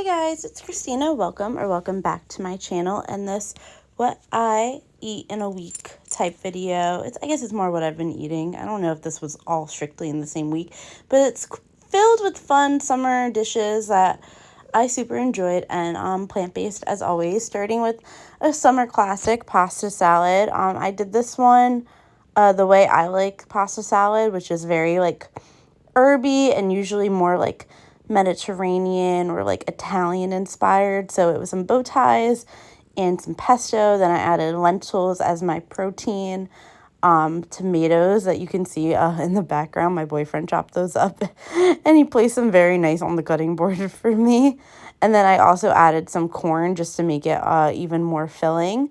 Hey guys, it's Christina. Welcome back to my channel and this what I eat in a week type video. I guess it's more what I've been eating. I don't know if this was all strictly in the same week, but it's filled with fun summer dishes that I super enjoyed and plant-based as always, starting with a summer classic, pasta salad. I did this one the way I like pasta salad, which is very like herby and usually more like Mediterranean or like Italian inspired. So it was some bow ties and some pesto. Then I added lentils as my protein, tomatoes that you can see in the background. My boyfriend chopped those up and he placed them very nice on the cutting board for me. And then I also added some corn just to make it even more filling.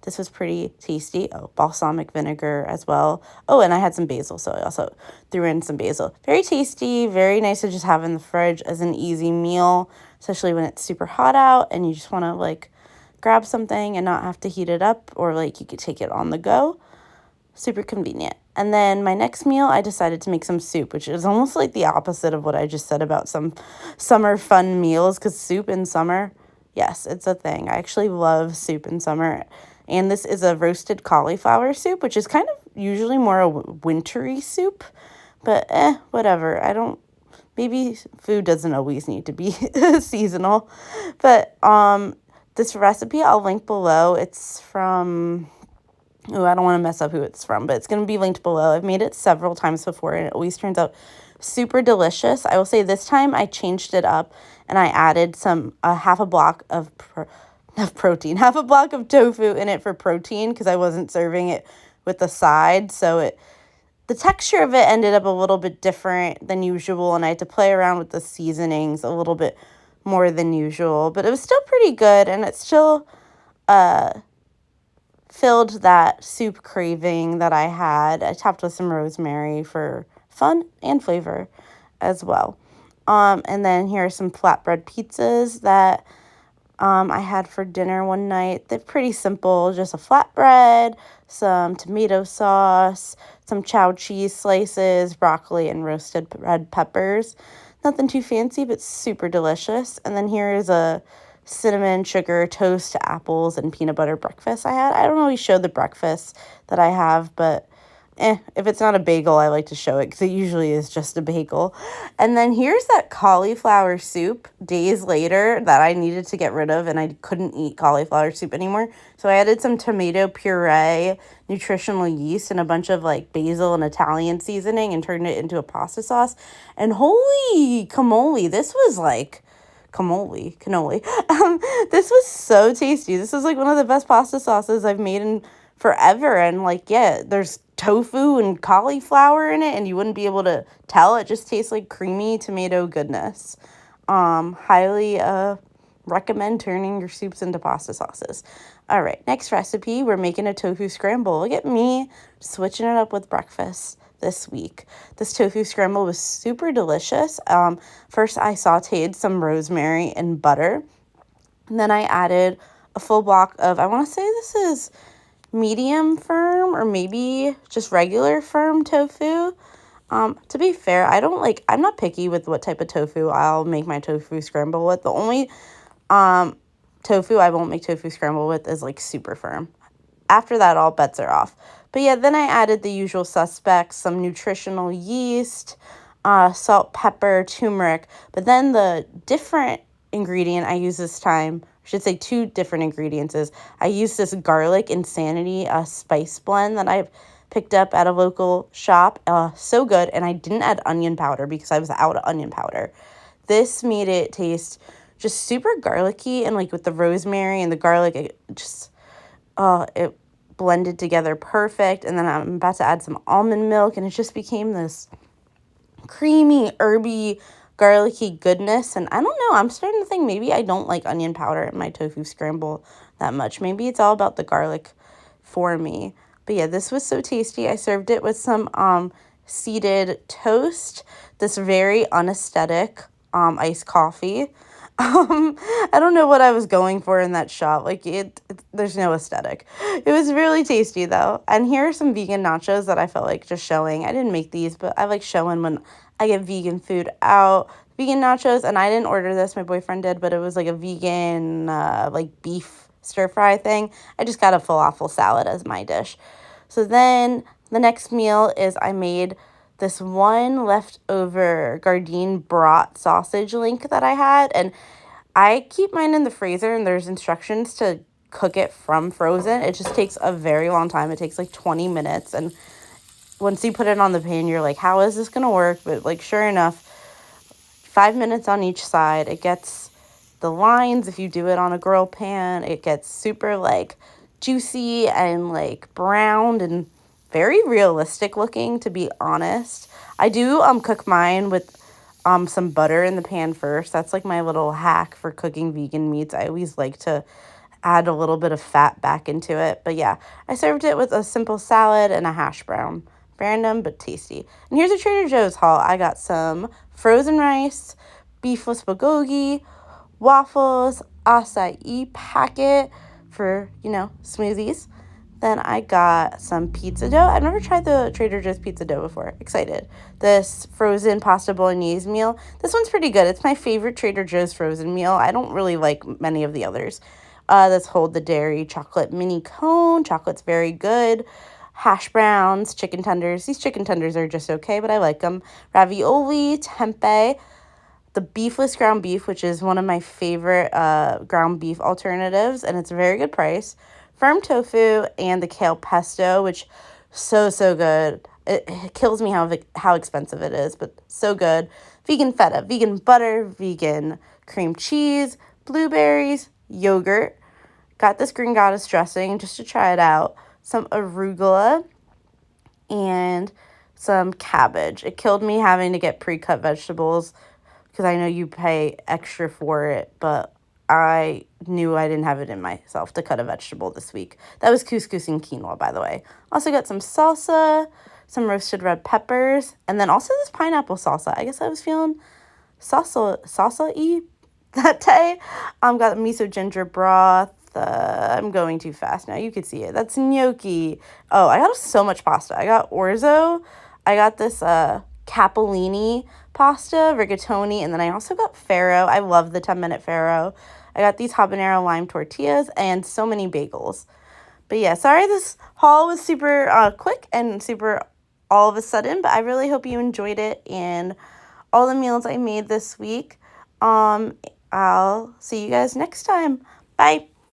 This was pretty tasty. Oh, balsamic vinegar as well. Oh, and I had some basil, so I also threw in some basil. Very tasty, very nice to just have in the fridge as an easy meal, especially when it's super hot out and you just want to like grab something and not have to heat it up, or like you could take it on the go. Super convenient. And then my next meal, I decided to make some soup, which is almost like the opposite of what I just said about some summer fun meals, because soup in summer, yes, it's a thing. I actually love soup in summer. And this is a roasted cauliflower soup, which is kind of usually more a wintry soup. But whatever. Maybe food doesn't always need to be seasonal. But this recipe I'll link below. It's from, I don't want to mess up who it's from, but it's going to be linked below. I've made it several times before, and it always turns out super delicious. I will say this time I changed it up, and I added half a block of protein, half a block of tofu in it for protein, because I wasn't serving it with the side. So the texture of it ended up a little bit different than usual, and I had to play around with the seasonings a little bit more than usual. But it was still pretty good, and it still filled that soup craving that I had. I topped with some rosemary for fun and flavor as well. And then here are some flatbread pizzas that I had for dinner one night. They're pretty simple, just a flatbread, some tomato sauce, some chow cheese slices, broccoli, and roasted red peppers. Nothing too fancy, but super delicious. And then here is a cinnamon, sugar, toast, apples, and peanut butter breakfast I had. I don't always show the breakfast that I have, but if it's not a bagel, I like to show it because it usually is just a bagel. And then here's that cauliflower soup days later that I needed to get rid of, and I couldn't eat cauliflower soup anymore. So I added some tomato puree, nutritional yeast, and a bunch of like basil and Italian seasoning and turned it into a pasta sauce. And holy cannoli, this was like cannoli. This was so tasty. This is like one of the best pasta sauces I've made in forever. And like, yeah, there's tofu and cauliflower in it, and you wouldn't be able to tell. It just tastes like creamy tomato goodness. Highly recommend turning your soups into pasta sauces. All right, next recipe, we're making a tofu scramble. Look at me switching it up with breakfast this week. This tofu scramble was super delicious. First I sauteed some rosemary and butter, and then I added a full block of, I want to say this is medium firm or maybe just regular firm tofu. To be fair, I'm not picky with what type of tofu I'll make my tofu scramble with. The only tofu I won't make tofu scramble with is like super firm. After that, all bets are off. But yeah, then I added the usual suspects, some nutritional yeast, salt, pepper, turmeric. But then the different ingredient I use this time, I should say two different ingredients, is I use this garlic insanity spice blend that I picked up at a local shop. So good. And I didn't add onion powder because I was out of onion powder. This made it taste just super garlicky, and like with the rosemary and the garlic, it blended together perfect. And then I'm about to add some almond milk, and it just became this creamy, herby, garlicky goodness. And I don't know, I'm starting to think maybe I don't like onion powder in my tofu scramble that much. Maybe it's all about the garlic for me. But yeah, this was so tasty. I served it with some seeded toast, this very unaesthetic iced coffee. I don't know what I was going for in that shot. Like there's no aesthetic. It was really tasty though. And here are some vegan nachos that I felt like just showing. I didn't make these, but I like showing when I get vegan food out. vegan nachos, and I didn't order this, my boyfriend did, but it was like a vegan like beef stir fry thing. I just got a falafel salad as my dish. So then the next meal is I made this one leftover Gardein brat sausage link that I had, and I keep mine in the freezer, and there's instructions to cook it from frozen. It just takes a very long time. It takes like 20 minutes, and once you put it on the pan, you're like, how is this gonna work? But like, sure enough, 5 minutes on each side. It gets the lines. If you do it on a grill pan, it gets super like juicy and like browned and very realistic looking, to be honest. I do cook mine with some butter in the pan first. That's like my little hack for cooking vegan meats. I always like to add a little bit of fat back into it. But yeah, I served it with a simple salad and a hash brown. Random but tasty. And here's a Trader Joe's haul. I got some frozen rice, beefless bulgogi, waffles, acai packet for, smoothies. Then I got some pizza dough. I've never tried the Trader Joe's pizza dough before. Excited. This frozen pasta bolognese meal. This one's pretty good. It's my favorite Trader Joe's frozen meal. I don't really like many of the others. This Hold the Dairy chocolate mini cone. Chocolate's very good. Hash browns, chicken tenders. These chicken tenders are just okay, but I like them. Ravioli, tempeh, the beefless ground beef, which is one of my favorite ground beef alternatives, and it's a very good price. Firm tofu and the kale pesto, which so good. It kills me how expensive it is, but so good. Vegan feta, vegan butter, vegan cream cheese, blueberries, yogurt. Got this Green Goddess dressing just to try it out. Some arugula and some cabbage. It killed me having to get pre-cut vegetables because I know you pay extra for it, but I knew I didn't have it in myself to cut a vegetable this week. That was couscous and quinoa, by the way. Also got some salsa, some roasted red peppers, and then also this pineapple salsa. I guess I was feeling salsa-y that day. Got miso ginger broth. I'm going too fast now. You could see it. That's gnocchi. Oh, I got so much pasta. I got orzo. I got this capellini pasta, rigatoni, and then I also got farro. I love the 10-minute farro. I got these habanero lime tortillas and so many bagels. But yeah, sorry this haul was super quick and super all of a sudden, but I really hope you enjoyed it and all the meals I made this week. I'll see you guys next time. Bye.